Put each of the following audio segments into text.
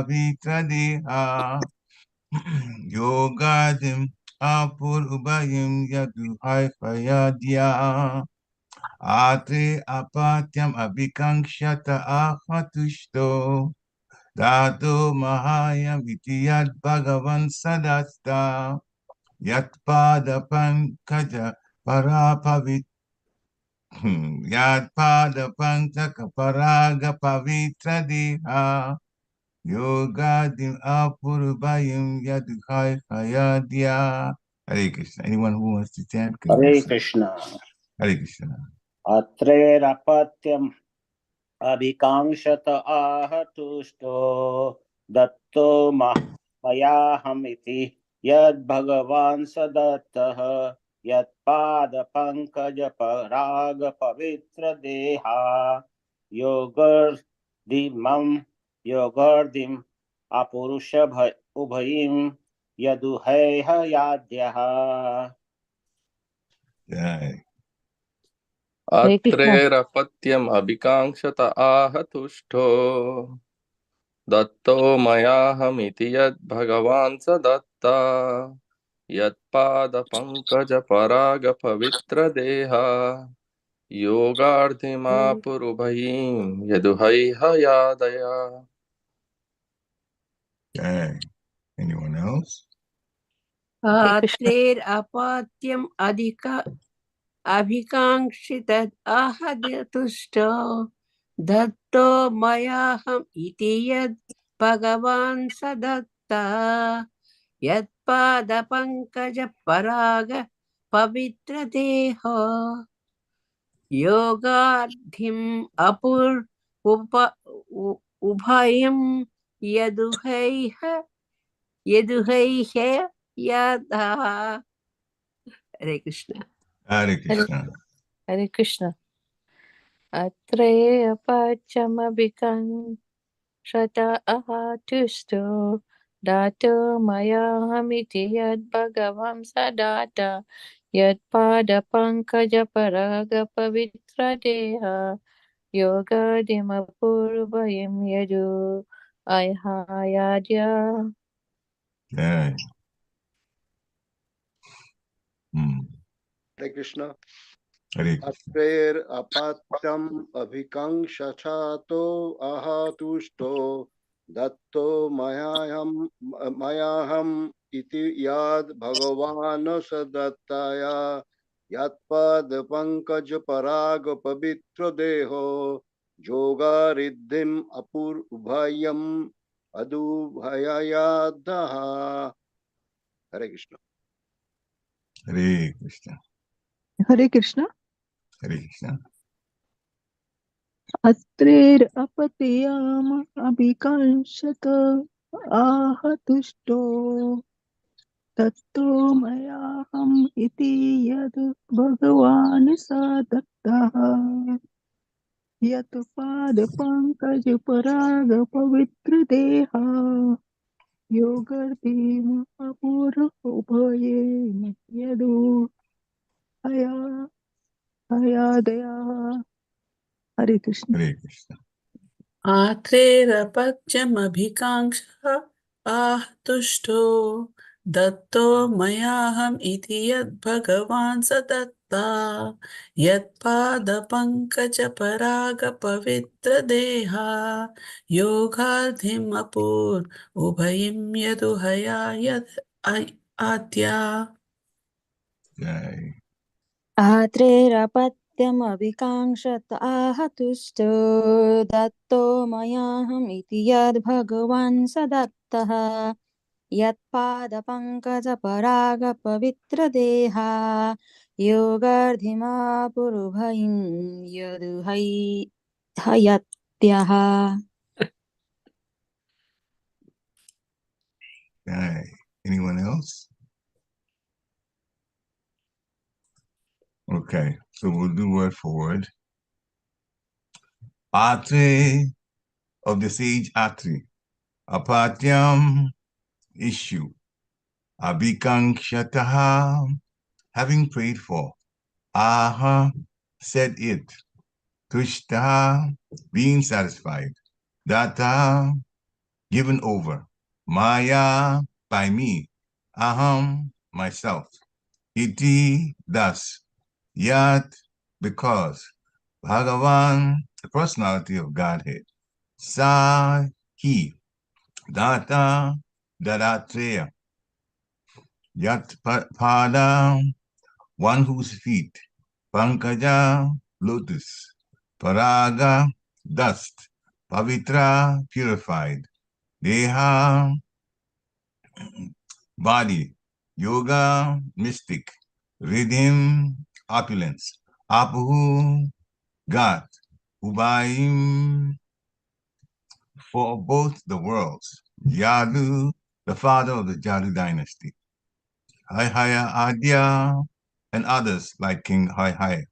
Vitradeha Yogadim Apurubhayim Yaduhai Fayadya Atre Apatyam Abhikankshata Ahatushto Dato Mahaya Vitiyad Bhagavan Sadasta Yatpada Pankaja Parapavit Yatpada Pankaka Paraga Pavitra Diha Yogadim Apurbayim Yadukai Hayadya. Hare Krishna. Anyone who wants to chant can Hare listen. Krishna. Hare Krishna. Atrerapatyam abhikankshat ahatusto datto mayahamiti yad bhagavan sadattah yat pada pankaj paraga pavitra deha yogardim apurusha ubhayim yaduheha yadyaha. Jai. Atrerapatyam abhikankshat ahatusto Datto mayahamiti yad bhagavan sadatta Yat pada pankaja paraga pavitra deha Yogardhima purubhayim yaduhai hayadaya. Jai. Anyone else? Atrer apatyam adhika abhikangshitat ahaditusto datto mayaham iti yad bhagavan sadatta yat pada pankaja paraga pavitra deha yogadhim apur ubhayam yaduhaiha yada. Hare Krishna. Hare Krishna. Hare Krishna. Atre apachamabhikan shata ahatusto dato mayahamiti yad bhagavam sadata yad pada pankaja paraga pavitra deha yoga dimapurvayam yadu ayhayadya. Jai. Hare Krishna. Hare Krishna. Atrer apatyam abhikankshato ahatusto datto mayaham iti yad bhagavan sadattaya yatpad pankaj parag pavitra deho yogaridhim apur ubhayam adubhayayadaha. Hare Krishna. Hare Krishna. Hare Krishna. Hare Krishna. Atrer apatiyam abhikanshata ahatusto tatto mayaham iti yad bhagavan sadattah yat pada pankaj paraga pavitra deha yogartim apura ubhaye yadu ayadaya. Hare Krishna. Hare Krishna. Atrerapatyam abhikangsha ahtushto datto mayaham iti yad bhagavan sadatta yat pada pankaja paraga pavitra deha yogadhim apur ubhayim yaduhaya yad adya. Jai. Atrerapatyam abhikankshat ahatusto datto mayaham iti yad bhagavan sadattah yat pada pankaja paraga pavitra deha yogardhima purubhayim yaduhai hayatyaha. Jai. Anyone else? Okay, so we'll do word for word. Atre of the sage Atri. Apatyam issue. Abhikankshataha, having prayed for. Aha, said it. Tushtaha, being satisfied. Data, given over. Maya, by me. Aham, myself. Iti, thus. Yat, because. Bhagavan, the personality of Godhead. Sa, he. Data, Dadatreya. Yat pada, one whose feet. Pankaja, lotus. Paraga, dust. Pavitra, purified. Deha, body. Yoga, mystic. Rhythm, opulence. Apu, God. Ubayim, for both the worlds. Yadu, the father of the Jadu dynasty. Haihaya Adya, and others like King Haihaya.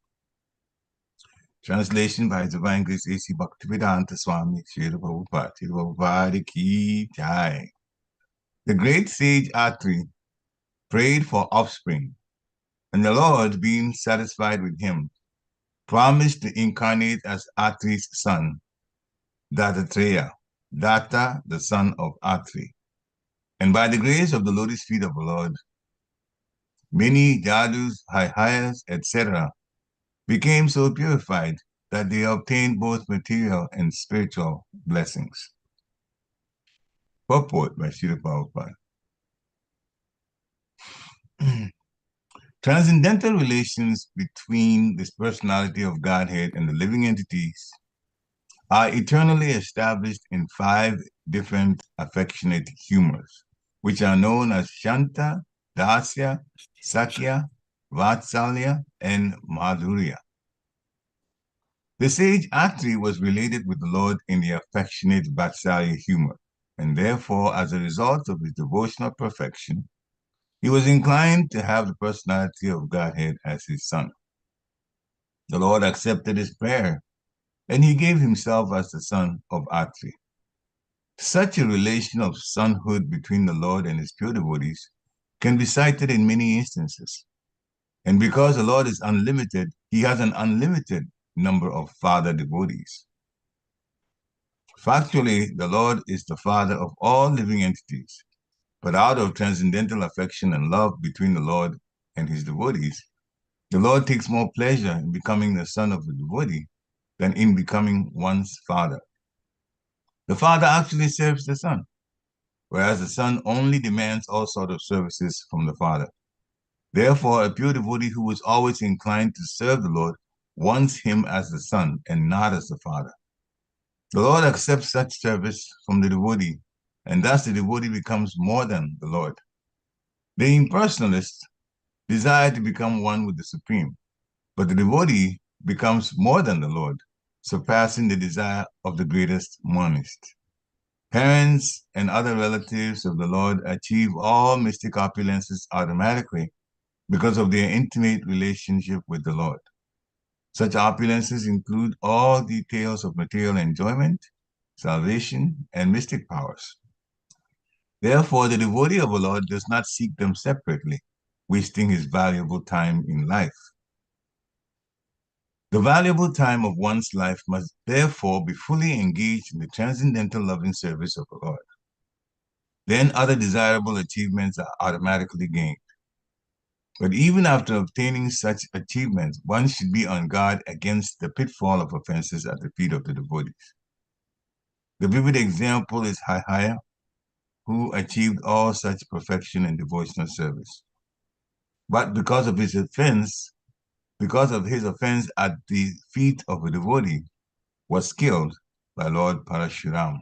Translation by His Divine Grace A.C. Bhaktivedanta Swami Srila Prabhupada. Srila Prabhupada Ki Jai. The great sage Atri prayed for offspring, and the Lord, being satisfied with him, promised to incarnate as Atri's son, Dattatreya, Datta, the son of Atri. And by the grace of the lotus feet of the Lord, many Jadus, Haihayas, etc., became so purified that they obtained both material and spiritual blessings. Purport by Srila Prabhupada. Transcendental relations between this personality of Godhead and the living entities are eternally established in 5 different affectionate humors, which are known as Shanta, Dasya, Sakya, Vatsalya, and Madhurya. The sage Atri was related with the Lord in the affectionate Vatsalya humor, and therefore, as a result of his devotional perfection, he was inclined to have the personality of Godhead as his son. The Lord accepted his prayer, and he gave himself as the son of Atri. Such a relation of sonhood between the Lord and his pure devotees can be cited in many instances. And because the Lord is unlimited, he has an unlimited number of father devotees. Factually, the Lord is the father of all living entities, but out of transcendental affection and love between the Lord and his devotees, the Lord takes more pleasure in becoming the son of the devotee than in becoming one's father. The father actually serves the son, whereas the son only demands all sorts of services from the father. Therefore, a pure devotee who is always inclined to serve the Lord wants him as the son and not as the father. The Lord accepts such service from the devotee, and thus the devotee becomes more than the Lord. The impersonalists desire to become one with the Supreme, but the devotee becomes more than the Lord, surpassing the desire of the greatest monist. Parents and other relatives of the Lord achieve all mystic opulences automatically because of their intimate relationship with the Lord. Such opulences include all details of material enjoyment, salvation, and mystic powers. Therefore, the devotee of the Lord does not seek them separately, wasting his valuable time in life. The valuable time of one's life must therefore be fully engaged in the transcendental loving service of the Lord. Then other desirable achievements are automatically gained. But even after obtaining such achievements, one should be on guard against the pitfall of offenses at the feet of the devotees. The vivid example is Haihaya, who achieved all such perfection in devotional service. But because of his offense at the feet of a devotee, was killed by Lord Parashuram.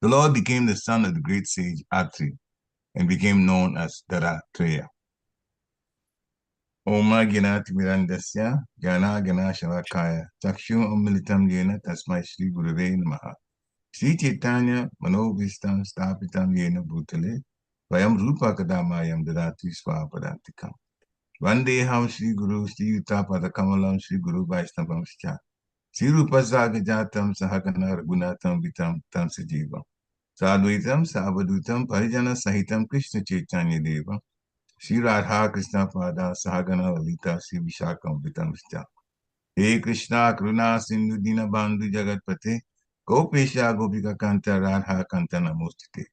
The Lord became the son of the great sage Atri and became known as Dattatreya. Oma Gnati Mirandasya, Jana Gana Shalakaya, Takshu Umilitam Yena Tasmai Shri Gurave Namaha. Sri Chaitanya Manobhistam Stapitam Yena Bhutale, Vayam Rupa Kadamayam Dadati Swapadantikam. Vandeham Shri Guru Shri Utapada Kamalam Shri Guru Vaishnavamscha. Shri Rupa Sagajatam Sahagana Ragunatam Vitam Tam Sajivam. Sadvaitam Savadutam Parijana Sahitam Krishna Chaitanya Deva. Shri Radha Krishna Pada Sahagana Lalita Shri Vishakam Vitamscha. He Krishna Karuna Sindhu Dina Bandhu Jagatpate Gopesha Gopika Kanta Radha Kanta Namostite.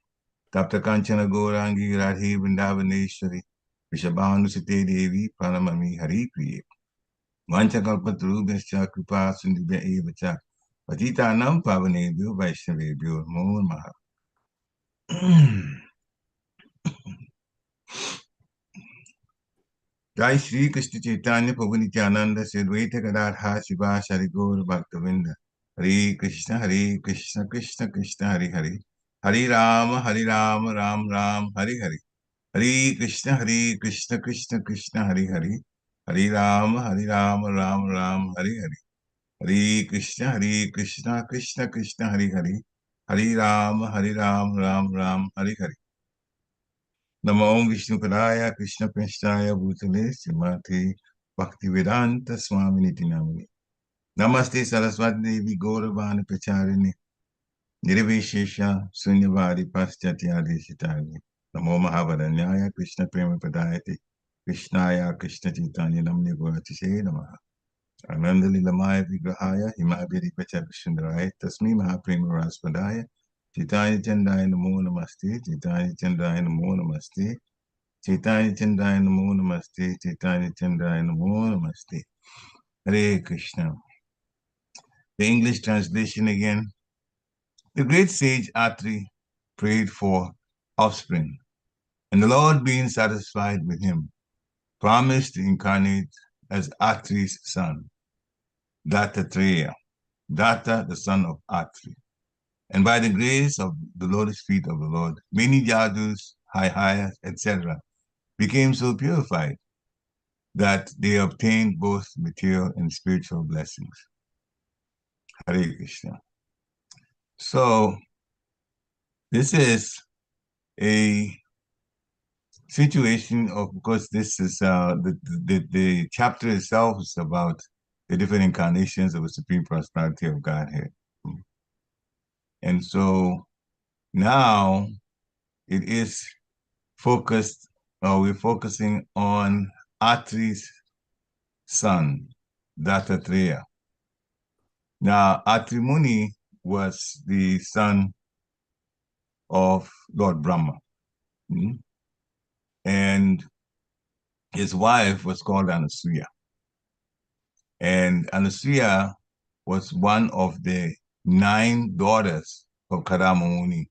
Tapta Kanchana Gourangi Radhe Vrindavaneshwari. Vishabhanusite Devi Pranamami Hari Priye. Vanchakalpatarubhyascha Kripa Sindhubhya Evacha. Patitanam Pavanebhyo Vaishnavebhyo Namo Namaha. Jai Shri Krishna Chaitanya Prabhu Nityananda Sri Advaita Gadadha Shiva Shari Gaur Bhaktavinda. Hare Krishna Krishna Krishna Hare Hare. Hare Rama Ram Ram Hare Hare. Hare Krishna Krishna Krishna Hare Hare. Hare Rama Ram Ram Hare Hare. Hare Krishna Krishna Krishna Hare Hare. Hare Ram Ram Hare Hare. Namo Vishnu Padaya Krishna Prasthaya Bhutale Srimati Bhaktivedanta Swami Niti Namini. Namaste Saraswati Devi Gauravani Pracharini Nirvishesha Sunyavari Paschatya Deshitani. Namo Mahavadanyaya Krishna Prema Padayati Krishnaya Krishna Chaitanya Namni Gaurati Namaha. Ananda Lilamaya Vigrahaya Himabhiri Pachapishundaraya Tasmi Mahaprema Raspadaya Chaitanya Chandaya Namo Namaste Chaitanya Chandaya Namo Namaste Chaitanya Chandaya Namo Namaste Chaitanya Chandaya Namo Namaste. Hare Krishna. The English translation again. The great sage Atri prayed for offspring, and the Lord, being satisfied with him, promised to incarnate as Atri's son, Dattatreya, Datta, the son of Atri. And by the grace of the lotus feet of the Lord, many Jadus, Haihayas, etc., became so purified that they obtained both material and spiritual blessings. Hare Krishna. So, this is a situation of course, this is the chapter itself is about the different incarnations of the Supreme Prosperity of Godhead. And so now it is focused, we're focusing on Atri's son, Dattatreya. Now, Atri Muni was the son of Lord Brahma. And his wife was called Anasuya. And Anasuya was one of the 9 daughters of Kadama Muni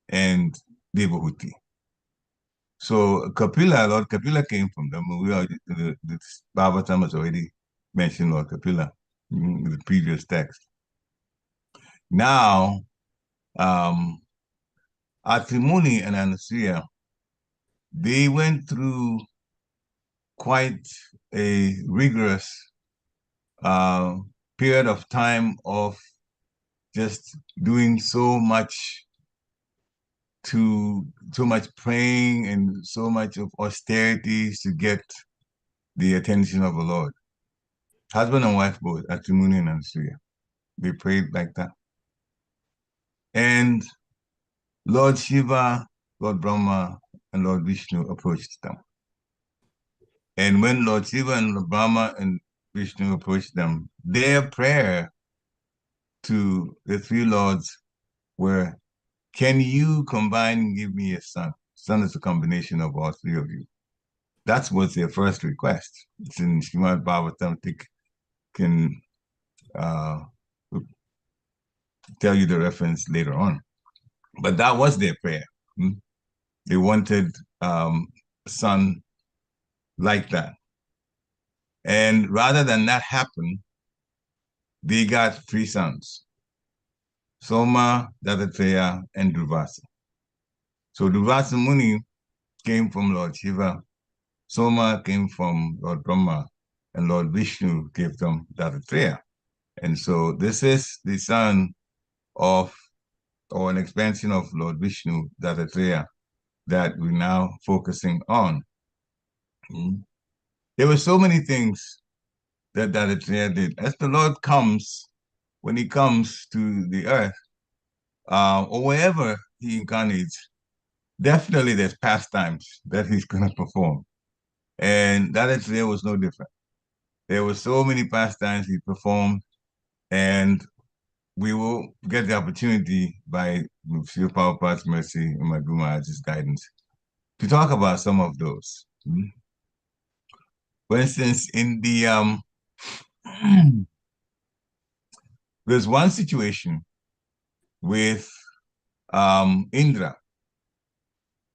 and Devahuti. So Kapila, Lord Kapila came from them. The Bhagavatam has already mentioned Lord Kapila in the previous text. Now, Atri Muni and Anasuya, they went through quite a rigorous period of time of just doing so much praying and so much of austerities to get the attention of the Lord. Husband and wife both, Atri Muni and Anasuya, they prayed like that. And Lord Shiva, Lord Brahma, and Lord Vishnu approached them. And when Lord Shiva and Lord Brahma and Vishnu approached them, their prayer to the 3 lords were, can you combine and give me a son? Son is a combination of all 3 of you. That was their first request. It's in Srimad Bhagavatam. I can tell you the reference later on. But that was their prayer. They wanted a son like that. And rather than that happen, they got 3 sons, Soma, Dattatreya, and Durvasa. So Durvasa Muni came from Lord Shiva, Soma came from Lord Brahma, and Lord Vishnu gave them Dattatreya. And so this is the son of, or an expansion of Lord Vishnu, Dattatreya, that we're now focusing on. There were so many things that Dattatreya did. As the Lord comes, when he comes to the earth, or wherever he incarnates, definitely there's pastimes that he's going to perform. And Dattatreya was no different. There were so many pastimes he performed, and we will get the opportunity by Sri Prabhupada's mercy and my Guru Maharaj's guidance to talk about some of those. For instance, in the there's one situation with Indra.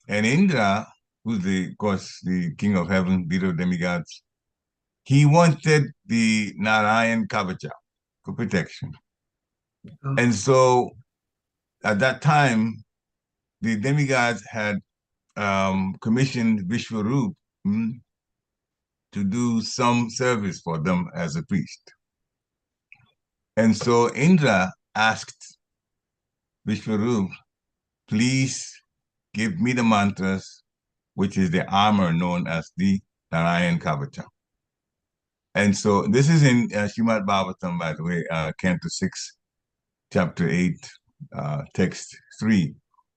And Indra, who's of course, the king of heaven, leader of demigods, he wanted the Narayan Kavacha for protection. And so at that time, the demigods had commissioned Vishwarup to do some service for them as a priest. And so Indra asked Vishwarup, please give me the mantras, which is the armor known as the Narayan Kavacha. And so this is in Srimad Bhagavatam, by the way, Canto 6, Chapter 8, Text 3.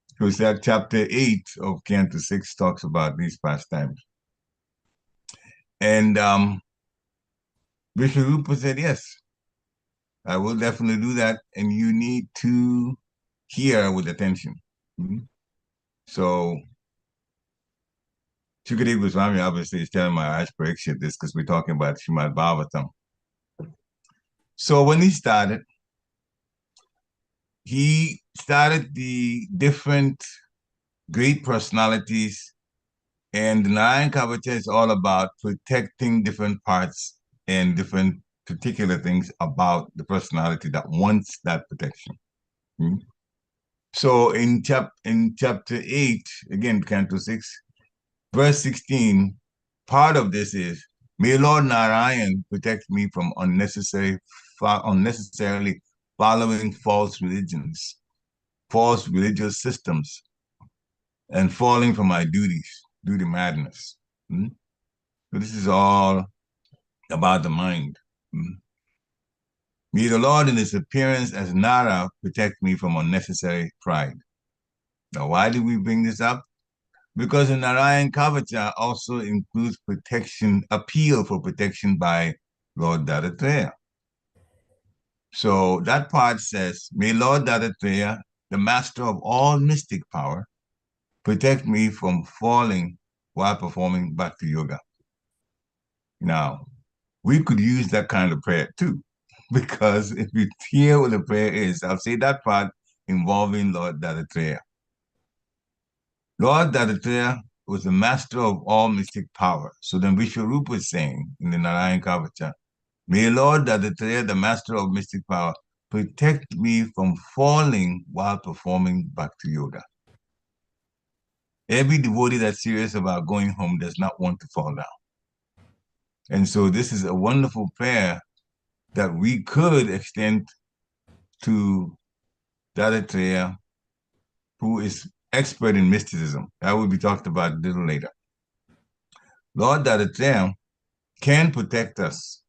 Because that Chapter 8 of Canto 6 talks about these pastimes. And Vishwarupa said, yes, I will definitely do that. And you need to hear with attention. So Shukadeva Goswami obviously is telling my Pariksit this because we're talking about Srimad Bhagavatam. So when he started the different great personalities, and the Narayan Kavacha is all about protecting different parts and different particular things about the personality that wants that protection. So in chapter 8, again, Canto 6, verse 16, part of this is, may Lord Narayan protect me from unnecessarily following false religions, false religious systems, and falling from my duties, duty madness. So this is all about the mind. May the Lord in his appearance as Nara protect me from unnecessary pride. Now, why did we bring this up? Because the Narayan Kavacha also includes protection, appeal for protection by Lord Dattatreya. So that part says, may Lord Dattatreya, the master of all mystic power, protect me from falling while performing Bhakti Yoga. Now, we could use that kind of prayer too, because if you hear what the prayer is, I'll say that part involving Lord Dattatreya. Lord Dattatreya was the master of all mystic power. So then Vishwarupa is saying in the Narayan Kavacha, may Lord Dattatreya, the master of mystic power, protect me from falling while performing Bhakti Yoga. Every devotee that's serious about going home does not want to fall down. And so this is a wonderful prayer that we could extend to Dattatreya, who is expert in mysticism. That will be talked about a little later. Lord Dattatreya can protect us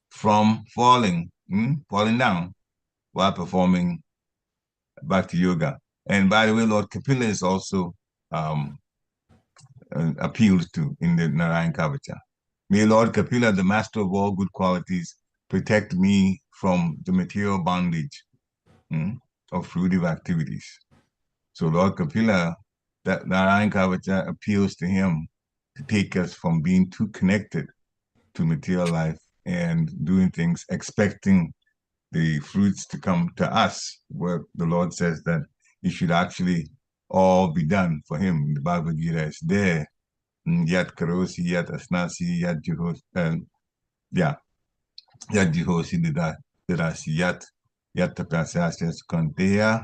from falling down while performing Bhakti Yoga. And by the way, Lord Kapila is also appealed to in the Narayan Kavacha. May Lord Kapila, the master of all good qualities, protect me from the material bondage of fruitive activities. So Lord Kapila, that Narayan Kavacha appeals to him to take us from being too connected to material life and doing things, expecting the fruits to come to us, where the Lord says that it should actually all be done for him. The Bhagavad Gita is there. Yat karosi, yat asnasi, yat juhosi, yat juhosi didasi, yat tapasya kanteya,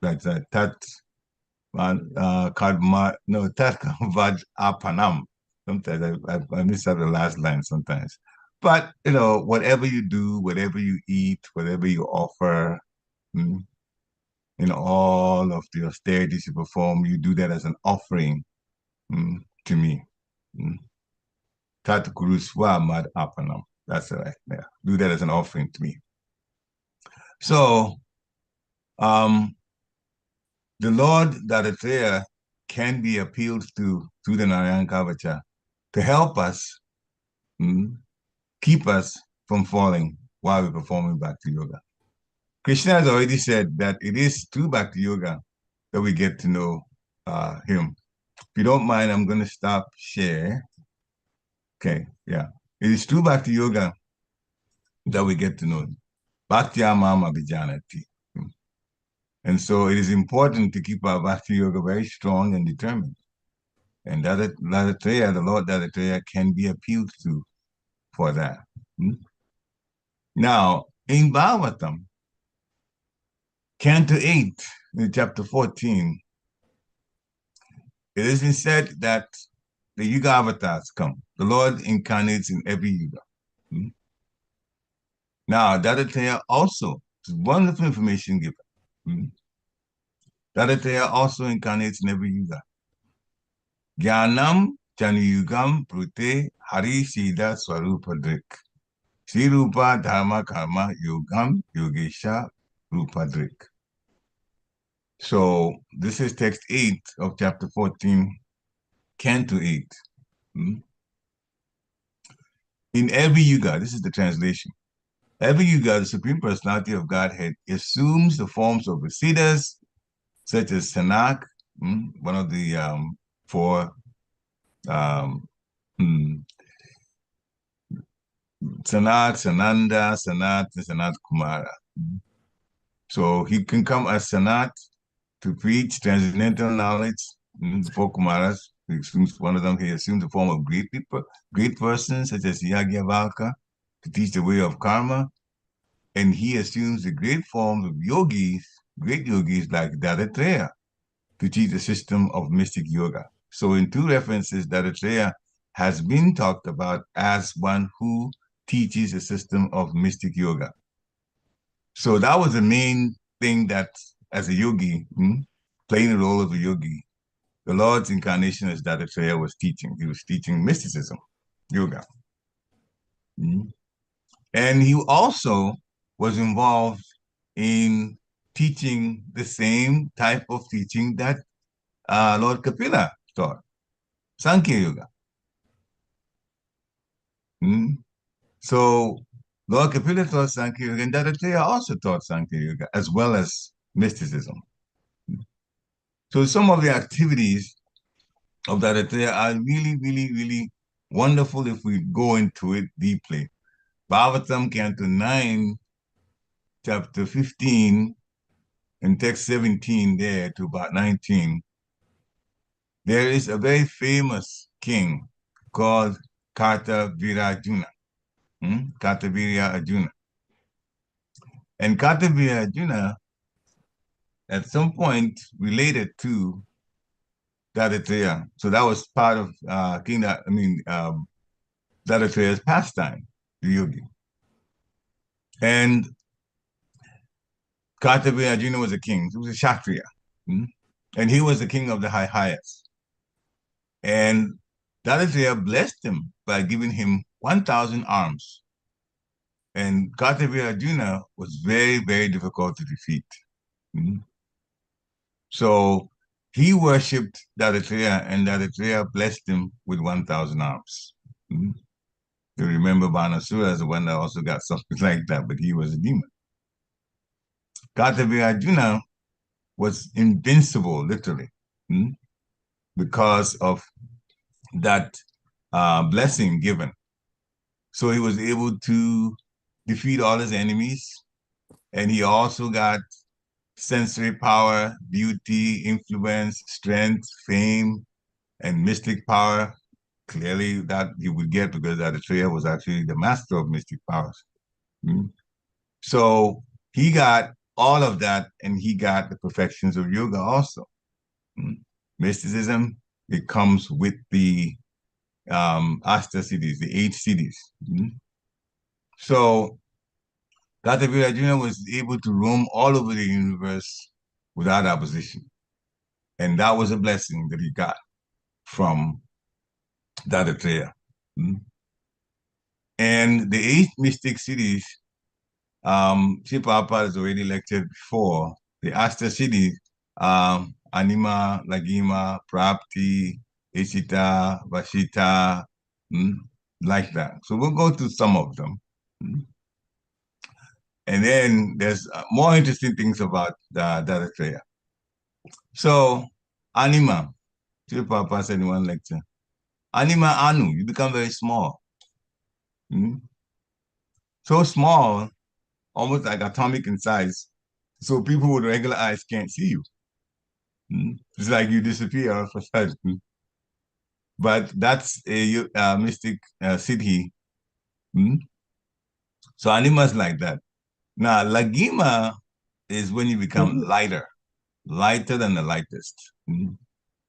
that's a tat kadma, no, tat vad apanam. Sometimes I miss out the last line sometimes. But, whatever you do, whatever you eat, whatever you offer, all of the austerities you perform, you do that as an offering to me. Tat Guru Swa Mad Apanam. That's right there. Do that as an offering to me. So, the Lord Dattatreya can be appealed to through the Narayan Kavacha to help us, keep us from falling while we're performing Bhakti Yoga. Krishna has already said that it is through Bhakti Yoga that we get to know him. If you don't mind, I'm going to stop share. Okay, yeah. It is through Bhakti Yoga that we get to know him. Bhakti Mama Vijanati. And so it is important to keep our Bhakti Yoga very strong and determined. And Dattatreya, the Lord Dattatreya, can be appealed to for that. Now, in Bhagavatam, Canto 8, in chapter 14, it has been said that the Yuga avatars come. The Lord incarnates in every Yuga. Now, Dattatreya also, wonderful information given. Dattatreya also incarnates in every Yuga. Jnanam Chaniyugam Prute Hari Siddha Swarupadrik. Sri Rupa Dharma Karma Yogam Yogesha Rupadrik. So this is text 8 of chapter 14, Canto 8. In every Yuga, this is the translation. Every Yuga, the Supreme Personality of Godhead assumes the forms of the Siddhas, such as Sanak, one of the four Sanat, Sananda, Sanat, and Sanat Kumara. So he can come as Sanat to preach transcendental knowledge. The four Kumaras, he assumes one of them, he assumes the form of great people, great persons such as Yagyavalka to teach the way of karma. And he assumes the great forms of yogis, great yogis like Dattatreya, to teach the system of mystic yoga. So in two references, Dattatreya has been talked about as one who teaches a system of mystic yoga. So that was the main thing that, as a yogi, playing the role of a yogi, the Lord's incarnation as Dattatreya was teaching. He was teaching mysticism, yoga. And he also was involved in teaching the same type of teaching that Lord Kapila taught, Sankhya Yoga. So Lord Kapila taught Sankhya Yoga, and Dattatreya also taught Sankhya Yoga, as well as mysticism. So some of the activities of Dattatreya are really, really, really wonderful if we go into it deeply. Bhagavatam, Canto 9, chapter 15, and text 17 there to about 19, there is a very famous king called Kartavirya Arjuna. Kartavirya Arjuna. And Kartavirya Arjuna, at some point, related to Dattatreya. So that was part of Dattatreya's pastime, the yogi. And Kartavirya Arjuna was a king. He was a Kshatriya. And he was the king of the highest. And Dattatreya blessed him by giving him 1,000 arms. And Kartavirya Arjuna was very, very difficult to defeat. So he worshipped Dattatreya, and Dattatreya blessed him with 1,000 arms. You remember Banasura as the one that also got something like that, but he was a demon. Kartavirya Arjuna was invincible, literally, because of that blessing given. So he was able to defeat all his enemies, and he also got sensory power, beauty, influence, strength, fame, and mystic power. Clearly that he would get because Dattatreya was actually the master of mystic powers. So he got all of that, and he got the perfections of yoga also. Mysticism, it comes with the Ashta cities, the 8 cities. So Kartavirya Arjuna was able to roam all over the universe without opposition. And that was a blessing that he got from Dattatreya. And the 8 mystic cities, Sri Prabhupada has already lectured before. The Ashta cities, Anima, Lagima, Prapti, Ishita, Vashita, like that. So we'll go through some of them. And then there's more interesting things about Dattatreya. So, anima, Srila Prabhupada said in one lecture, anima anu, you become very small. So small, almost like atomic in size. So people with regular eyes can't see you. It's like you disappear all of a sudden. But that's a mystic siddhi. So animas like that. Now, lagima is when you become lighter than the lightest. Srila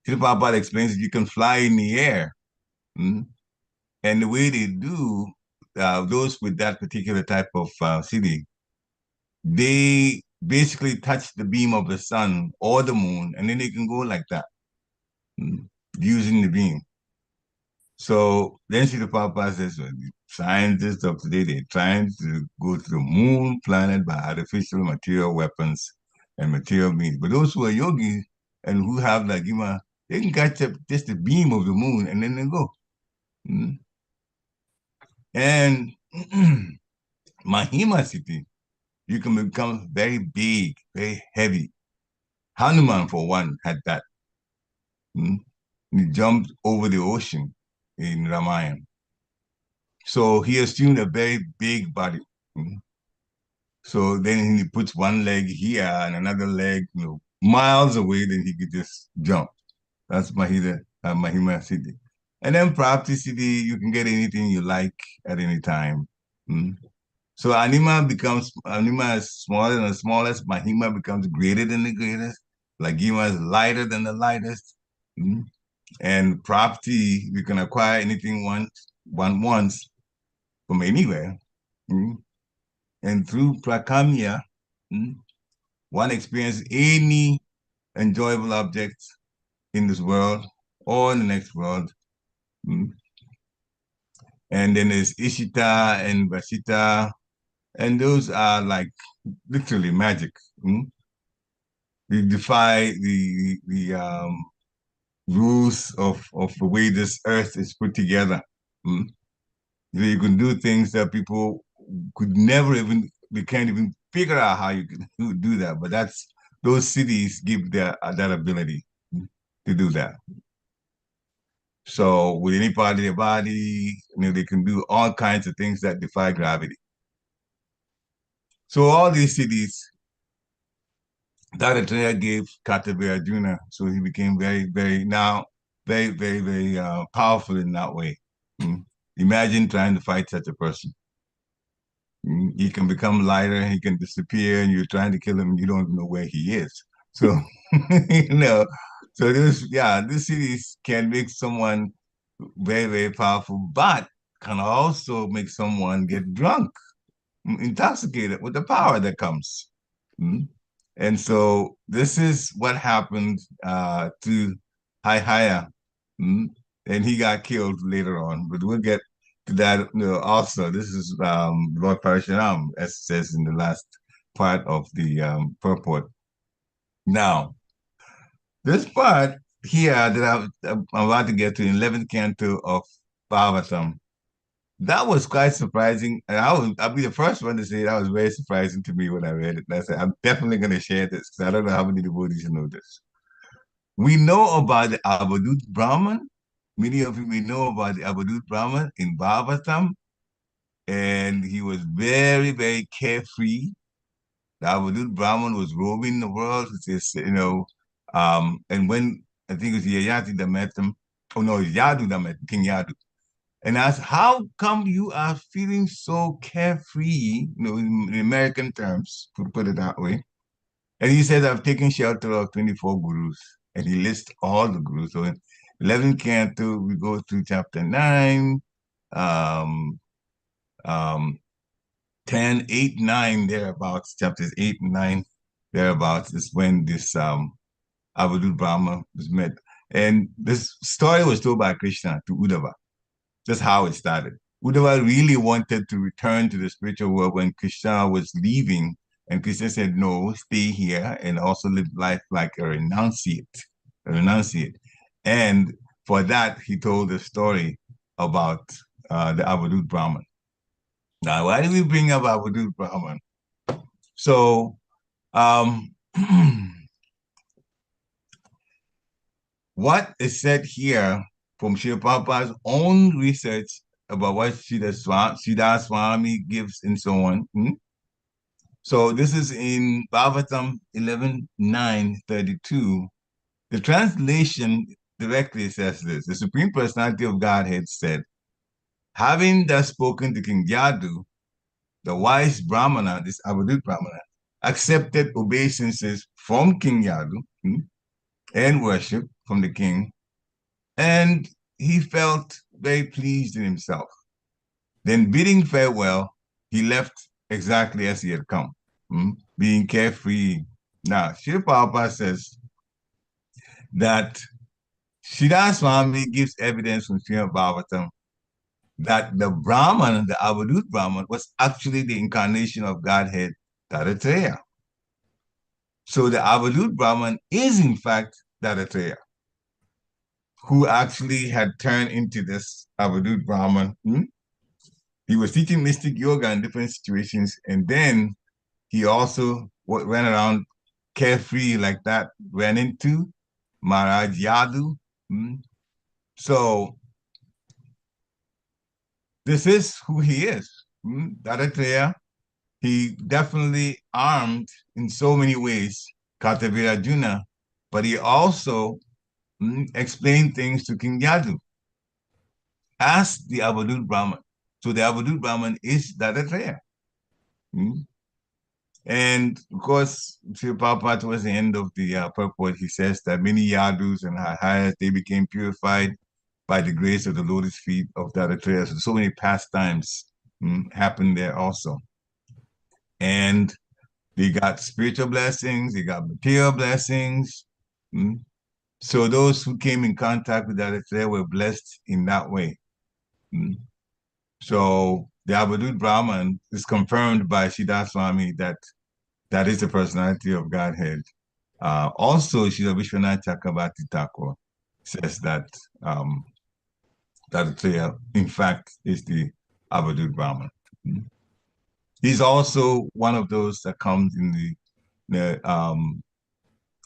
Prabhupada explains that you can fly in the air. And the way they do, those with that particular type of siddhi, they basically touch the beam of the sun or the moon, and then they can go like that, using the beam. So then Srila Prabhupada says, well, the scientists of today, they're trying to go to the moon planet by artificial material weapons and material means. But those who are yogis and who have lagima, they can catch up just the beam of the moon and then they go. And Mahima Siddhi, you can become very big, very heavy. Hanuman, for one, had that. He jumped over the ocean in Ramayana. So he assumed a very big body. So then he puts one leg here and another leg, miles away, then he could just jump. That's Mahima Siddhi. And then Prapti Siddhi, you can get anything you like at any time. So anima is smaller than the smallest, Mahima becomes greater than the greatest, Lagima is lighter than the lightest. And Prapti, you can acquire anything one wants from anywhere. And through Prakamya, one experiences any enjoyable object in this world or in the next world. And then there's Ishita and Vasita, and those are like literally magic. They defy the rules of the way this earth is put together. You can do things that people could never even, they can't even figure out how you can do that. But those cities give that ability to do that. So with any part of their body, they can do all kinds of things that defy gravity. So all these cities, Dattatreya gave Kartavya Arjuna, so he became very, very powerful in that way. Imagine trying to fight such a person. He can become lighter, he can disappear, and you're trying to kill him, and you don't know where he is. So, so these cities can make someone very, very powerful, but can also make someone get drunk, intoxicated with the power that comes. And so this is what happened to Haihaya, and he got killed later on. But we'll get to that also. This is Lord Parashuram, as it says in the last part of the purport. Now, this part here that I'm about to get to in 11th canto of Bhagavatam, that was quite surprising. And I'll be the first one to say that was very surprising to me when I read it. And I said, I'm definitely going to share this because I don't know how many devotees know this. We know about the Avadut Brahman. Many of you may know about the Avadut Brahman in Bhagavatam. And he was very, very carefree. The Avadut Brahman was roaming the world, and when I think it was Yayati that met him, Yadu that met King Yadu. And asked, how come you are feeling so carefree, in American terms, to put it that way? And he said, I've taken shelter of 24 gurus. And he lists all the gurus. So in 11th canto, we go through chapter 9, 10, 8, 9, thereabouts, chapters 8 and 9, thereabouts, is when this Avadut Brahma was met. And this story was told by Krishna to Uddhava. Just how it started. Uddhava really wanted to return to the spiritual world when Krishna was leaving, and Krishna said, no, stay here and also live life like a renunciate. And for that, he told the story about the Avadut Brahman. Now, why do we bring up Avadut Brahman? So, what is said here from Srila Prabhupada's own research about what Siddha Swami gives and so on. So this is in Bhagavatam 11:9-32. The translation directly says this. The Supreme Personality of Godhead said, having thus spoken to King Yadu, the wise Brahmana, this Avadut Brahmana, accepted obeisances from King Yadu and worship from the king, and he felt very pleased in himself. Then bidding farewell, he left exactly as he had come, being carefree. Now, Srila Prabhupada says that Siddha Swami gives evidence from Srimad Bhagavatam that the Brahman, the Avadut Brahman, was actually the incarnation of Godhead, Dattatreya. So the Avadut Brahman is in fact Dattatreya, who actually had turned into this Avadut Brahman. He was teaching mystic yoga in different situations, and then he also went around carefree like that, ran into Maharaj Yadu. So this is who he is, Dattatreya. He definitely armed in so many ways Kartavya Arjuna, but he also explained things to King Yadu as the Avadut Brahman. So the Avadut Brahman is Dattatreya. And of course, Srila Prabhupada towards the end of the purport, he says that many Yadus and Hahayas, they became purified by the grace of the lotus feet of Dattatreya. So many pastimes happened there also. And they got spiritual blessings, they got material blessings. So those who came in contact with Dattatreya were blessed in that way. So the Avadut Brahman is confirmed by Siddha Swami that that is the personality of Godhead. Also, Srila Vishwanath Chakravarti Thakur says that Dattatreya, in fact, is the Avadut Brahman. He's also one of those that comes in the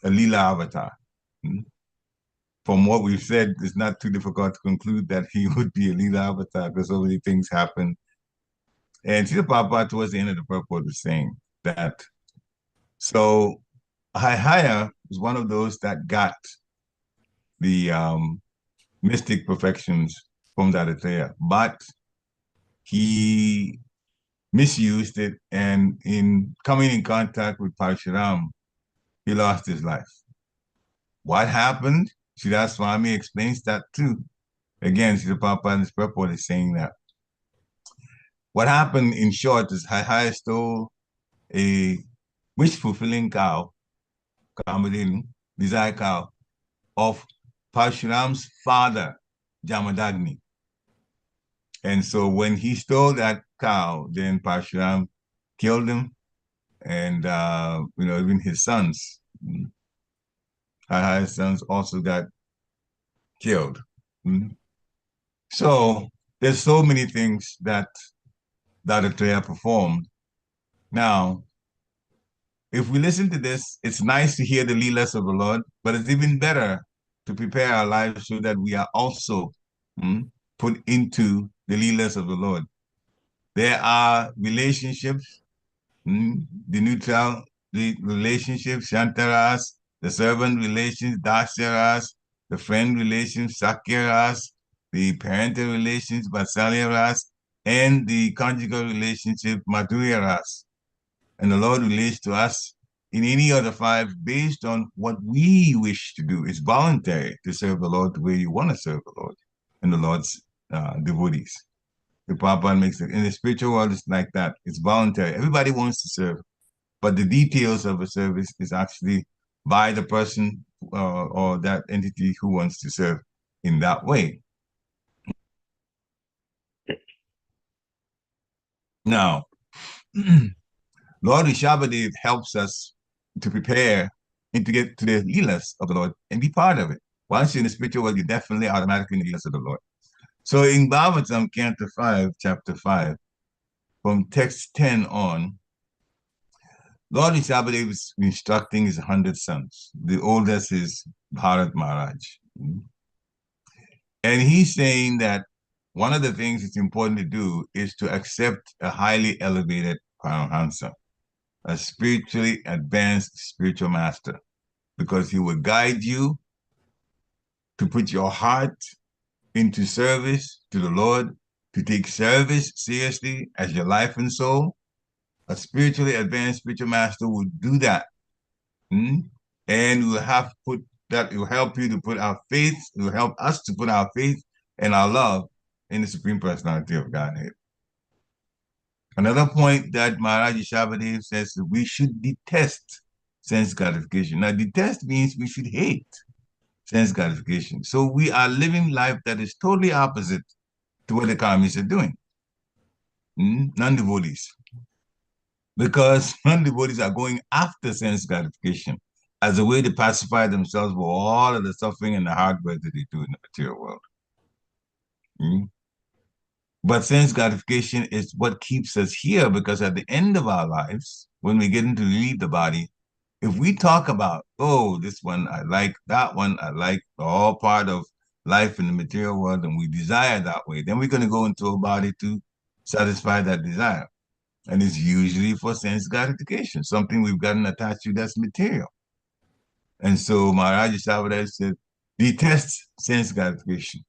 Leela avatar. From what we've said, it's not too difficult to conclude that he would be a Leela avatar because so many things happen. And Srila Prabhupada towards the end of the purport was saying that, so Haya was one of those that got the mystic perfections from Dattatreya, but he misused it, and in coming in contact with Parshuram, he lost his life. What happened? Siddha Swami explains that too. Again, Srila Prabhupada in his purport is saying that. What happened in short is Haya stole a wish-fulfilling cow, Kamadenu, desire cow, of Parshuram's father, Jamadagni. And so when he stole that cow, then Parshuram killed him, and even his sons, Haya's sons also got killed. So there's so many things that Dattatreya performed. Now, if we listen to this, it's nice to hear the Leelas of the Lord, but it's even better to prepare our lives so that we are also put into the Leelas of the Lord. There are relationships, the neutral relationships, Shantaras, the servant relations, Dasyaras, the friend relations, Sakyaras, the parental relations, Vatsalyaras, and the conjugal relationship, Madhuryaras. And the Lord relates to us in any of the five based on what we wish to do. It's voluntary to serve the Lord the way you want to serve the Lord and the Lord's devotees. The Prabhupada makes it. In the spiritual world, it's like that. It's voluntary. Everybody wants to serve, but the details of a service is actually by the person or that entity who wants to serve in that way. Now, Lord Rishabhadev helps us to prepare and to get to the Leelas of the Lord and be part of it. Once you're in the spiritual world, you're definitely automatically in the Leelas of the Lord. So in Bhagavatam, Canto 5, Chapter 5, from text 10 on, Lord Rishabhadev is instructing his 100 sons. The oldest is Bharat Maharaj. And he's saying that one of the things it's important to do is to accept a highly elevated Paramahansa, a spiritually advanced spiritual master, because he will guide you to put your heart into service to the Lord, to take service seriously as your life and soul. A spiritually advanced spiritual master will do that. And will have put that, it will help you to put our faith, it will help us to put our faith and our love in the Supreme Personality of Godhead. Another point that Maharaj Rishabhadev says that we should detest sense gratification. Now, detest means we should hate sense gratification. So we are living life that is totally opposite to what the karmis are doing. Non-devotees. Because non-devotees are going after sense gratification as a way to pacify themselves for all of the suffering and the hard work that they do in the material world. But sense gratification is what keeps us here, because at the end of our lives, when we get into leave the body, if we talk about, oh, this one I like, that one I like, all part of life in the material world, and we desire that way, then we're going to go into a body to satisfy that desire. And it's usually for sense gratification, something we've gotten attached to that's material. And so Maharaj Rishabhadev said, detest sense gratification.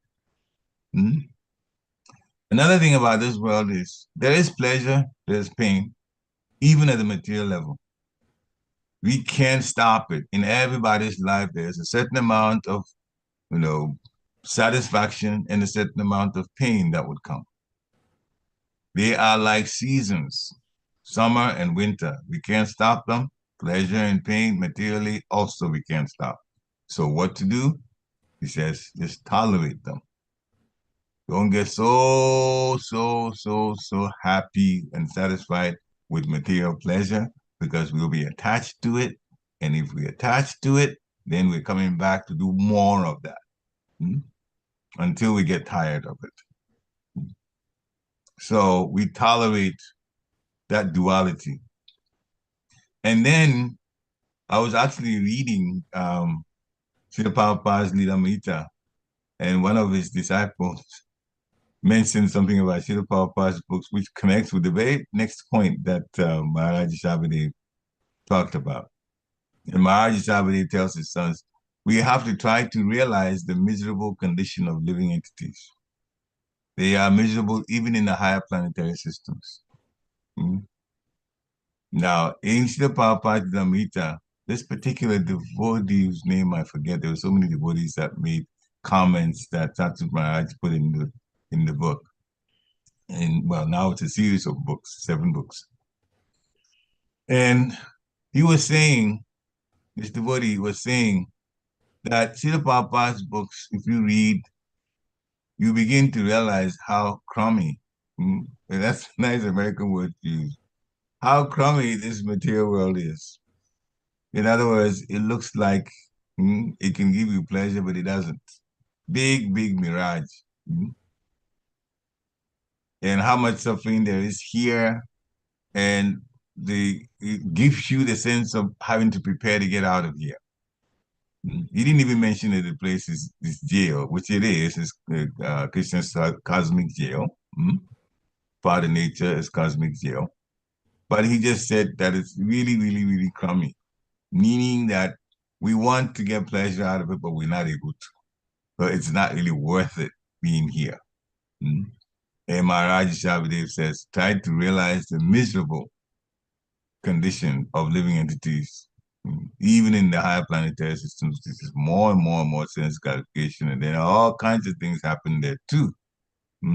Another thing about this world is there is pleasure, there's pain, even at the material level. We can't stop it. In everybody's life, there's a certain amount of, satisfaction and a certain amount of pain that would come. They are like seasons, summer and winter. We can't stop them. Pleasure and pain materially also we can't stop. So what to do? He says, just tolerate them. Don't get so happy and satisfied with material pleasure, because we'll be attached to it. And if we attach to it, then we're coming back to do more of that until we get tired of it. So we tolerate that duality. And then I was actually reading Srila Prabhupada's Lilamrita, and one of his disciples mentioned something about Srila Prabhupada's books, which connects with the very next point that Maharaj Rishabhadev talked about. And Maharaj Rishabhadev tells his sons, we have to try to realize the miserable condition of living entities. They are miserable even in the higher planetary systems. Now, in Srila Prabhupada's Lilamrita, this particular devotee's name I forget. There were so many devotees that made comments that Satsuma Maharaj put in the book. And well, now it's a series of books, 7 books. And he was saying, this devotee was saying that Srila Prabhupada's books, if you read, you begin to realize how crummy, and that's a nice American word to use, how crummy this material world is. In other words, it looks like it can give you pleasure, but it doesn't. Big mirage. And how much suffering there is here, and it gives you the sense of having to prepare to get out of here. He didn't even mention that the place is this jail, which it is Krishna's cosmic jail. Father Nature is cosmic jail. But he just said that it's really crummy, meaning that we want to get pleasure out of it, but we're not able to. So it's not really worth it being here. And Maharaj Rishabhadev says, try to realize the miserable condition of living entities, even in the higher planetary systems. This is more and more sense gratification, and then all kinds of things happen there too,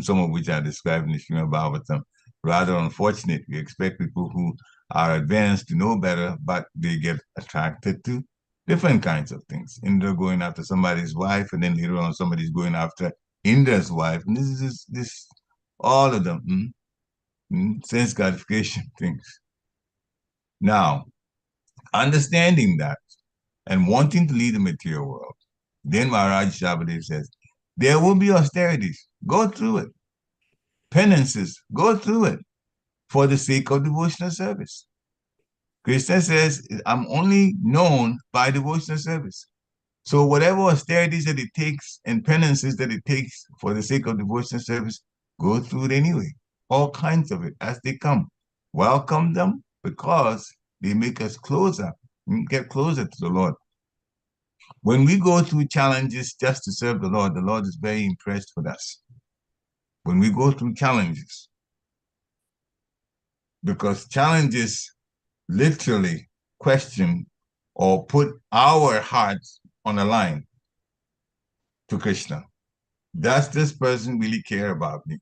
some of which are described in the Srimad Bhagavatam. Rather unfortunate. We expect people who are advanced to know better, but they get attracted to different kinds of things. Indra going after somebody's wife, and then later on somebody's going after Indra's wife, and this is all of them, sense gratification things. Now, understanding that and wanting to lead the material world, then Maharaj Rishabhadev says, there will be austerities. Go through it. Penances. Go through it for the sake of devotional service. Krishna says, I'm only known by devotional service. So whatever austerities that it takes and penances that it takes for the sake of devotional service, go through it anyway. All kinds of it as they come. Welcome them because they make us closer, get closer to the Lord. When we go through challenges just to serve the Lord is very impressed with us. When we go through challenges, because challenges literally question or put our hearts on a line to Krishna. Does this person really care about me?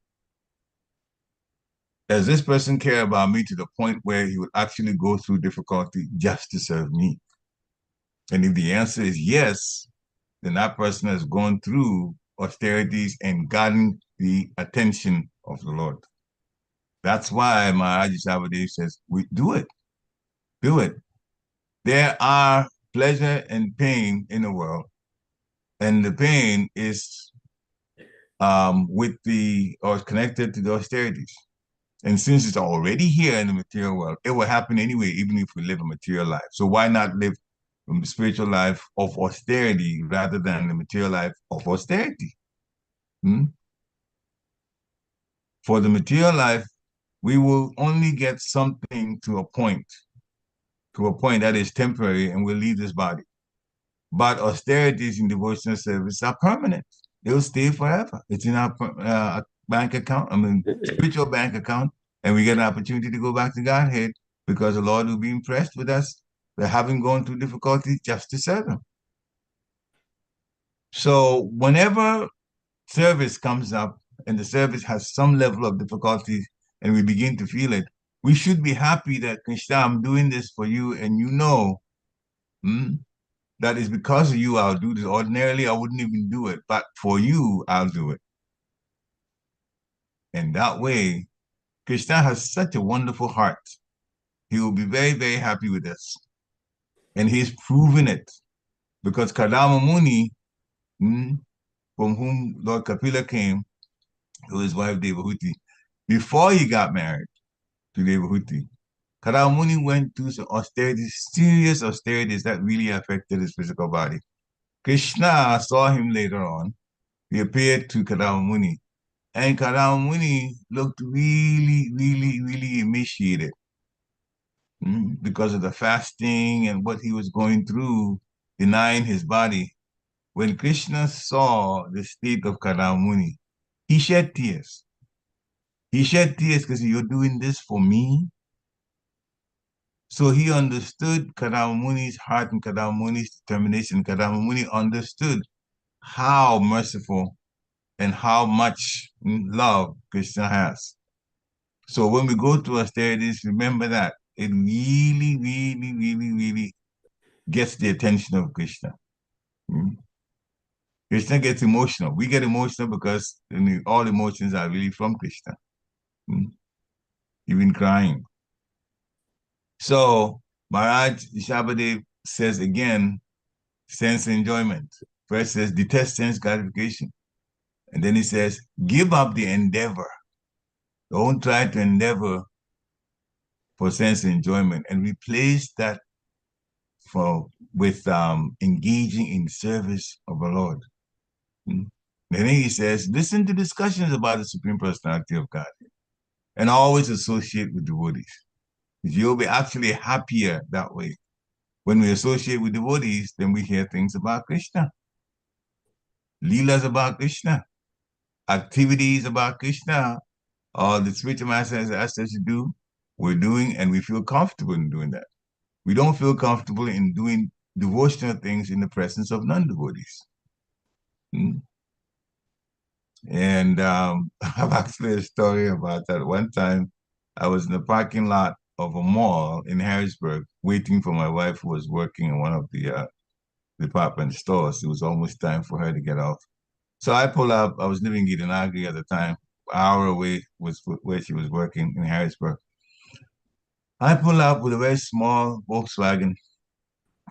Does this person care about me to the point where he would actually go through difficulty just to serve me? And if the answer is yes, then that person has gone through austerities and gotten the attention of the Lord. That's why Maharaj Sabadev says, we do it. Do it. There are pleasure and pain in the world, and the pain is connected to the austerities. And since it's already here in the material world, it will happen anyway, even if we live a material life. So why not live a spiritual life of austerity rather than the material life of austerity? For the material life, we will only get something to a point that is temporary, and we'll leave this body. But austerities in devotional service are permanent. They'll stay forever. It's in our bank account, spiritual bank account, and we get an opportunity to go back to Godhead because the Lord will be impressed with us for having gone through difficulties just to serve Him. So whenever service comes up and the service has some level of difficulties and we begin to feel it, we should be happy that, Krishna, I'm doing this for you, and you know, that is because of you I'll do this. Ordinarily, I wouldn't even do it, but for you, I'll do it. And that way, Krishna has such a wonderful heart. He will be very, very happy with us. And he's proven it. Because Kadama Muni, from whom Lord Kapila came, to his wife Devahuti, before he got married to Devahuti, Kadama Muni went through some austerities, serious austerities that really affected his physical body. Krishna saw him later on. He appeared to Kadama Muni. And Kadama Muni looked really, really, really emaciated because of the fasting and what he was going through, denying his body. When Krishna saw the state of Kadama Muni, he shed tears. He shed tears because you're doing this for me. So he understood Kadama Muni's heart and Kadama Muni's determination. Kadama Muni understood how merciful and how much love Krishna has. So when we go through austerities, remember that it really, really, really, really gets the attention of Krishna. Krishna gets emotional. We get emotional because all emotions are really from Krishna. Even crying. So Maharaj Sabadev says again, sense enjoyment. First says, detest sense gratification. And then he says, give up the endeavor. Don't try to endeavor for sense enjoyment, and replace that with engaging in service of the Lord. Then he says, listen to discussions about the Supreme Personality of God and always associate with devotees. You'll be actually happier that way. When we associate with devotees, then we hear things about Krishna. Leelas about Krishna. Activities about Krishna. All the spiritual master has asked us to do, we're doing, and we feel comfortable in doing that. We don't feel comfortable in doing devotional things in the presence of non-devotees. And I have actually a story about that. One time, I was in the parking lot of a mall in Harrisburg, waiting for my wife who was working in one of the department stores. It was almost time for her to get off. So I pull up. I was living in Gitanagri at the time. An hour away was where she was working in Harrisburg. I pull up with a very small Volkswagen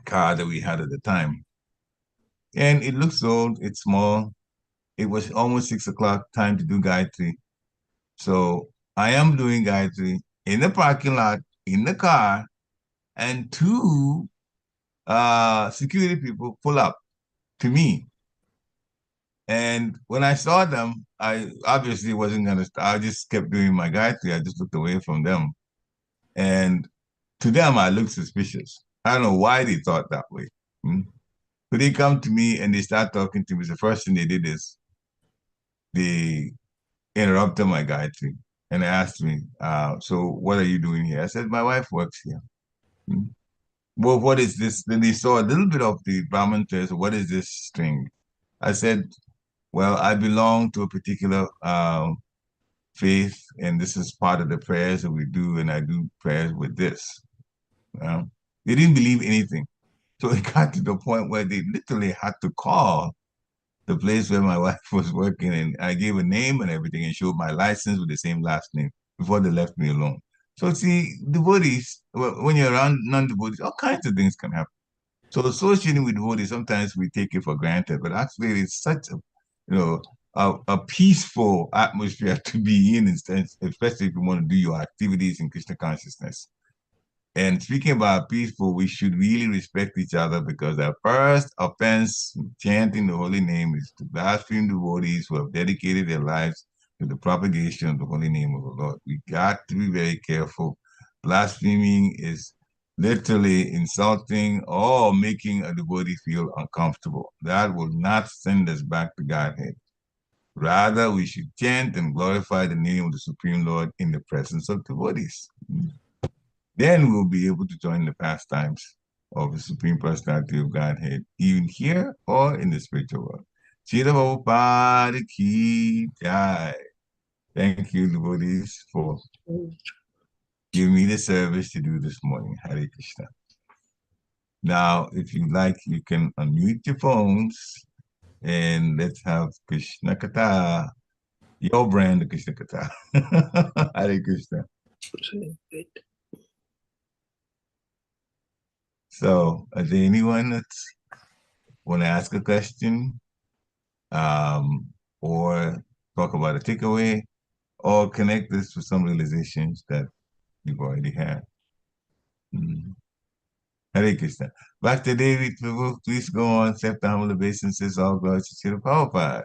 car that we had at the time. And it looks old, it's small. It was almost 6 o'clock, time to do Gayatri. So I am doing Gayatri in the parking lot, in the car, and two security people pull up to me. And when I saw them, I obviously wasn't gonna. I just kept doing my Gayatri. I just looked away from them, and to them, I looked suspicious. I don't know why they thought that way. Hmm? But they come to me and they start talking to me. The first thing they did is they interrupted my Gayatri and asked me, "So what are you doing here?" I said, "My wife works here." Hmm? Well, what is this? Then they saw a little bit of the Brahman prayer. So what is this string? I said, well, I belong to a particular faith, and this is part of the prayers that we do, and I do prayers with this. They didn't believe anything. So it got to the point where they literally had to call the place where my wife was working, and I gave a name and everything and showed my license with the same last name before they left me alone. So see, devotees, when you're around non-devotees, all kinds of things can happen. So associating with devotees, sometimes we take it for granted, but actually it's such a, a peaceful atmosphere to be in, especially if you want to do your activities in Krishna consciousness. And speaking about peaceful, we should really respect each other, because our first offense chanting the holy name is to blaspheme devotees who have dedicated their lives to the propagation of the holy name of the Lord. We got to be very careful. Blaspheming is literally insulting or making a devotee feel uncomfortable. That will not send us back to Godhead. Rather, we should chant and glorify the name of the Supreme Lord in the presence of devotees. Then we'll be able to join the pastimes of the Supreme Personality of Godhead, even here or in the spiritual world. Srila Prabhupada ki jai. Thank you, devotees, for giving me the service to do this morning. Hare Krishna. Now, if you like, you can unmute your phones and let's have Krishna Katha, your brand of Krishna Katha. Hare Krishna. So, is there anyone that's want to ask a question, or talk about a takeaway, or connect this with some realizations that you've already had? Hare Krishna. Back to David, please go on, accept the humble obeisances, all glory to Srila Prabhupada.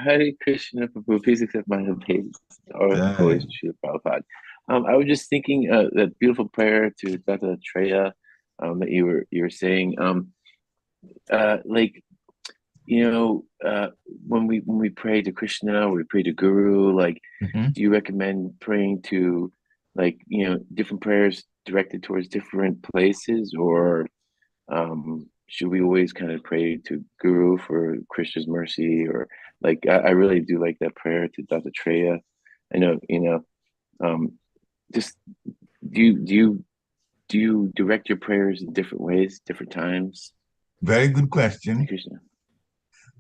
Hare Krishna, Prabhu, please accept my obeisance or Jai. glories to Srila Prabhupada. I was just thinking that beautiful prayer to Dattatreya that you were saying. Like, when we pray to Krishna, we pray to Guru. Like, do you recommend praying to, like, different prayers directed towards different places, or should we always kind of pray to Guru for Krishna's mercy? Or like, I really do like that prayer to Dattatreya. I know, just do you direct your prayers in different ways, different times? Very good question. Krishna.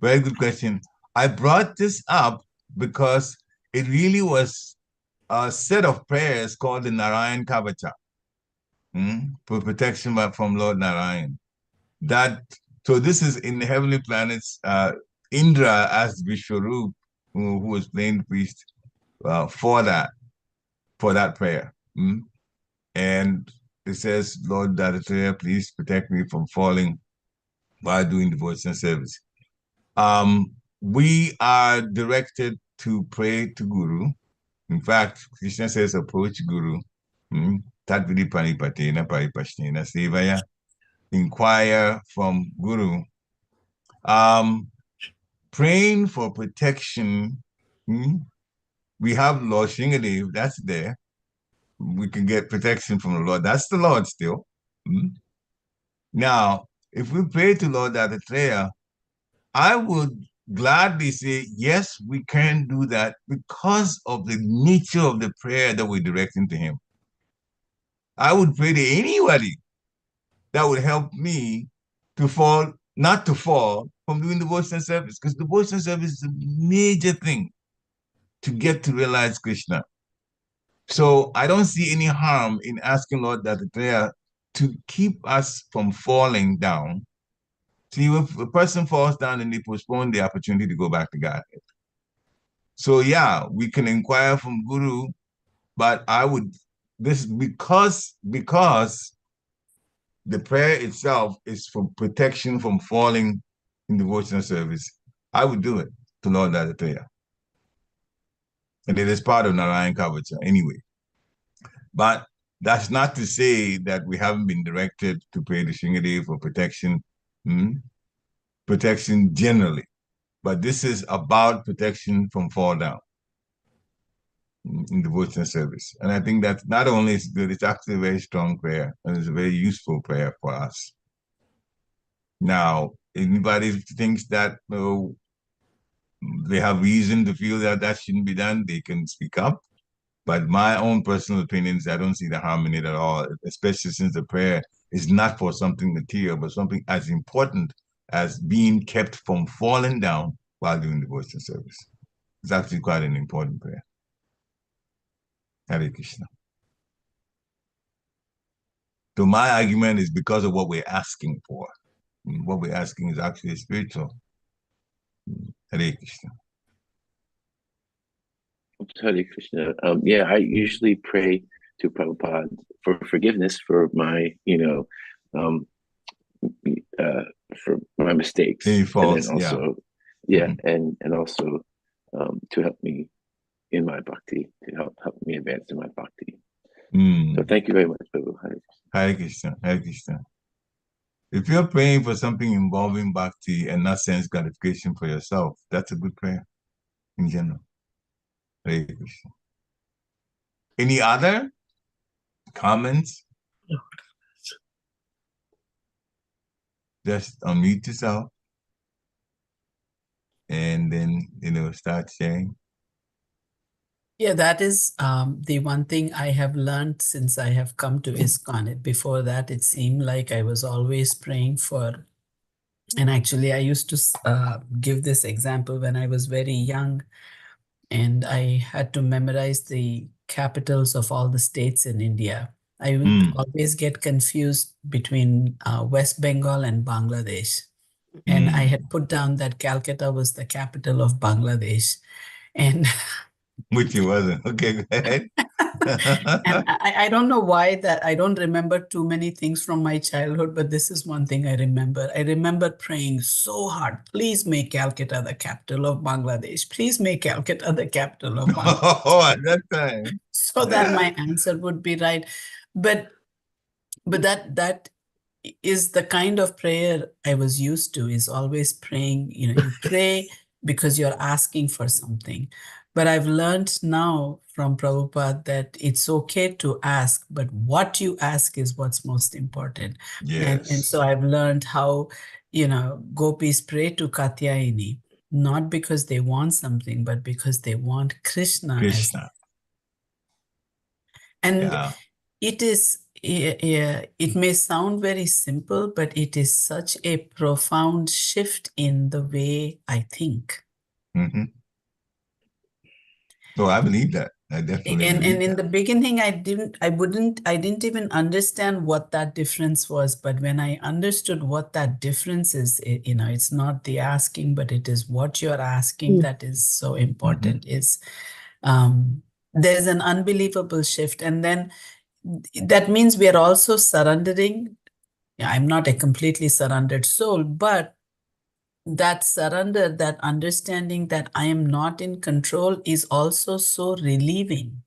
Very good question. I brought this up because it really was a set of prayers called the Narayan Kavacha, for protection from Lord Narayan. So this is in the heavenly planets. Indra asked Vishwarup, who was playing the priest, for that prayer. And it says, Lord Dattatreya, please protect me from falling while doing devotional service. We are directed to pray to Guru. In fact, Krishna says, approach Guru. Tatvidi paripatena paripashnena sevaya. Inquire from Guru. Praying for protection. We have Lord Shingadev, that's there. We can get protection from the Lord. That's the Lord still. Now, if we pray to Lord Dattatreya, I would gladly say, yes, we can do that because of the nature of the prayer that we're directing to him. I would pray to anybody that would help me not to fall from doing devotional service, because devotional service is a major thing to get to realize Krishna. So I don't see any harm in asking Lord Dattatreya to keep us from falling down. See, if a person falls down, and they postpone the opportunity to go back to Godhead. So yeah, we can inquire from Guru, but because the prayer itself is for protection from falling in devotional service, I would do it to Lord Dattatreya. And it is part of Narayan Kavacha anyway. But that's not to say that we haven't been directed to pray the Shingadev for protection, protection generally. But this is about protection from fall down in devotional service. And I think that not only is good, it's actually a very strong prayer, and it's a very useful prayer for us. Now, anybody thinks that they have reason to feel that that shouldn't be done, they can speak up. But my own personal opinion is I don't see the harm in it at all, especially since the prayer is not for something material, but something as important as being kept from falling down while doing devotional service. It's actually quite an important prayer. Hare Krishna. So my argument is because of what we're asking for. What we're asking is actually spiritual. Hare Krishna. Hare Krishna. Yeah, I usually pray to Prabhupada for forgiveness for my, for my mistakes. Any faults, and then also, and also to help me in my bhakti, to help me advance in my bhakti. So thank you very much, Prabhu. Hare Krishna. Hare Krishna. If you're praying for something involving bhakti and not sense gratification for yourself, that's a good prayer in general. Hare Krishna. Any other comments? Just unmute yourself and then, start sharing. Yeah, that is the one thing I have learned since I have come to ISKCON. Before that, it seemed like I was always praying for, and actually I used to give this example when I was very young and I had to memorize the capitals of all the states in India. I would always get confused between West Bengal and Bangladesh. And I had put down that Calcutta was the capital of Bangladesh. And which it wasn't. Okay, go ahead. and I don't know why that I don't remember too many things from my childhood, but this is one thing I remember. I remember praying so hard, please make Calcutta the capital of Bangladesh. Please make Calcutta the capital of Bangladesh. Oh, at that time. So that my answer would be right. But that is the kind of prayer I was used to, is always praying, you pray because you're asking for something. But I've learned now from Prabhupada that it's okay to ask, but what you ask is what's most important. Yes. And so I've learned how, gopis pray to Katyayani, not because they want something, but because they want Krishna. And it is, it may sound very simple, but it is such a profound shift in the way I think. So I believe that. I definitely and believe in the beginning, I didn't even understand what that difference was. But when I understood what that difference is, it's not the asking, but it is what you're asking that is so important. Is there's an unbelievable shift, and then that means we are also surrendering. I'm not a completely surrendered soul, but that surrender, that understanding that I am not in control is also so relieving.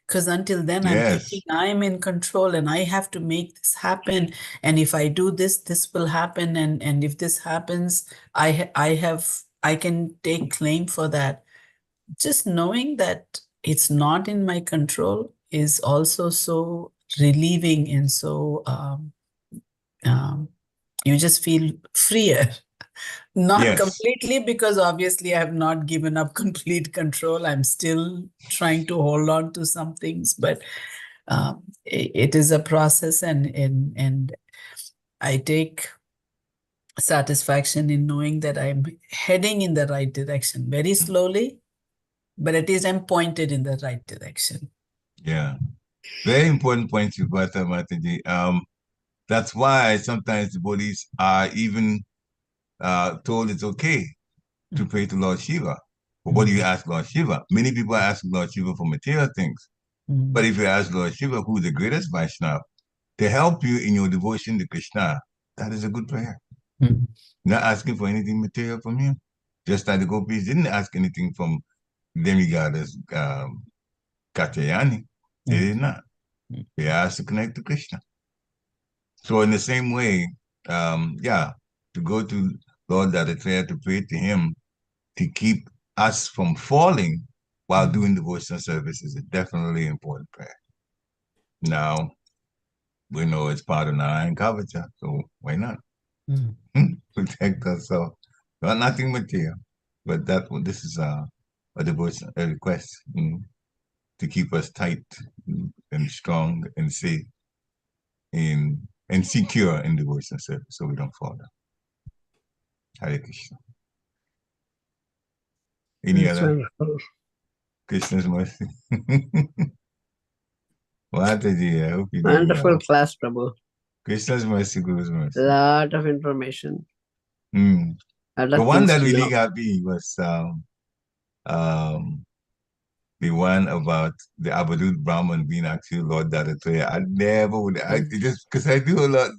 Because until then, I'm thinking I am in control and I have to make this happen. And if I do this, this will happen. And if this happens, I can take claim for that. Just knowing that it's not in my control is also so relieving, and so you just feel freer. Not completely, because obviously I have not given up complete control. I'm still trying to hold on to some things, but it is a process, and I take satisfaction in knowing that I'm heading in the right direction, very slowly, but at least I'm pointed in the right direction. Yeah. Very important point you brought up, Mataji. That's why sometimes the devotees are even told it's okay to pray to Lord Shiva. But what do you ask Lord Shiva? Many people are asking Lord Shiva for material things. But if you ask Lord Shiva, who's the greatest Vaishnava, to help you in your devotion to Krishna, that is a good prayer. Not asking for anything material from you. Just like the gopis didn't ask anything from demigoddess Katyayani. They did not. They asked to connect to Krishna. So in the same way, to go to Lord Dattatreya to pray to him to keep us from falling while doing devotional service is a definitely important prayer. Now, we know it's part of Narayan Kavacha, so why not? Protect us. So, nothing material, but this is a devotion, a request to keep us tight and strong and safe and secure in devotional service, so we don't fall down. Hare Krishna. Any other? Krishna's mercy. Mataji, I hope you did Wonderful well. class, Prabhu. Krishna's mercy, Guru's mercy. Lot of information. The one that really got me was the one about the Abadut Brahman being actually Lord Dattatreya. I never would, just because I do a lot,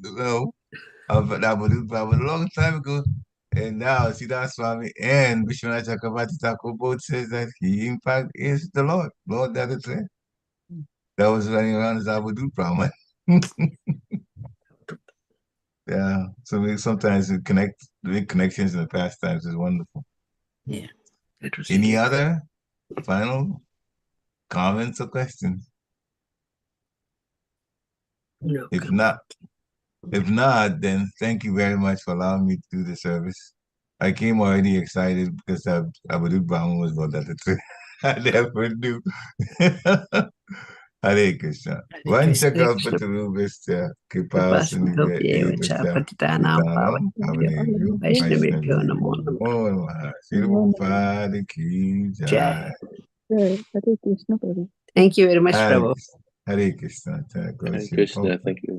of the Abadut Brahman a long time ago. And now Siddhar Swami and Vishwanath Chakravarti Thakur both says that he, in fact, is the Lord Dattatreya. That was running around as Abadut Brahman. Yeah, so sometimes we make connections in the past times is wonderful. Yeah. Any other final comments or questions? No. If not, then thank you very much for allowing me to do the service. I came already excited because Abadut Brahman was about that. I never knew. Hare Krishna. Vanchakalpatarubhasya Kripasindhubhya Patanam Avanebhyo Vaishnavibhyo Namo Namaha. Srila Prabhupada Ki Jai. Hare Krishna, Prabhu. Thank you very much, Prabhu. Hare Krishna. Hare Krishna. Thank you.